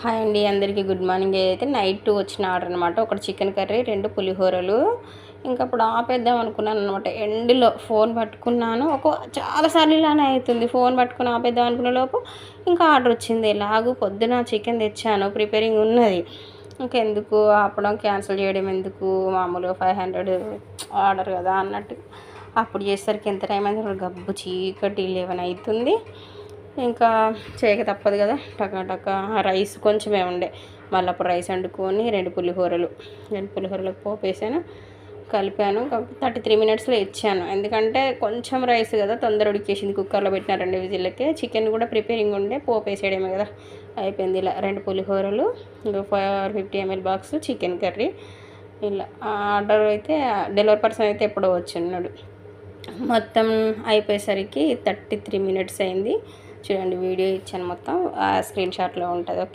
Hi అండి, అందరికీ good morning. ఏదైతే నైట్ వచ్చిన ఆర్డర్ అనమాట. ఒకటి చికెన్ కర్రీ, 2 పులిహోరలు. ఇంకా అప్పుడు ఆపేద్దాం అనుకున్నాను అనమాట. ఎండ్లో ఫోన్ పట్టుకున్నాను. చాలాసార్లు ఇలానే అవుతుంది. ఫోన్ పట్టుకుని ఆపేద్దాం అనుకునే లోపు ఇంకా ఆర్డర్ వచ్చింది. ఎలాగూ పొద్దున చికెన్ తెచ్చాను, ప్రిపేరింగ్ ఉన్నది. ఇంకెందుకు ఆపడం, క్యాన్సిల్ చేయడం ఎందుకు, మామూలుగా 500 ఆర్డర్ కదా అన్నట్టు. అప్పుడు చేసేసరికి ఎంత టైం అయింది, గబ్బు చీకటి 11 అవుతుంది. ఇంకా చేయక తప్పదు కదా, టకా రైస్ కొంచెమే ఉండే. మళ్ళీ అప్పుడు రైస్ వండుకొని 2 పులిహోరలకు పోపు వేసాను, కలిపాను. 33 మినిట్స్లో ఇచ్చాను. ఎందుకంటే కొంచెం రైస్ కదా, తొందర ఉడికేసింది. కుక్కర్లో పెట్టిన 2 విజిల్లకే. చికెన్ కూడా ప్రిపేరింగ్ ఉండే, పోపు వేసేయడమే కదా, అయిపోయింది. ఇలా 2 పులిహోరలు, 450 ml బాక్స్ చికెన్ కర్రీ. ఇలా ఆర్డర్ అయితే డెలివరీ పర్సన్ అయితే ఎప్పుడో వచ్చిన్నాడు. మొత్తం అయిపోయేసరికి 33 మినిట్స్ అయింది. చూడండి, వీడియో ఇచ్చాను మొత్తం, స్క్రీన్ షాట్లో ఉంటుంది. ఓకే.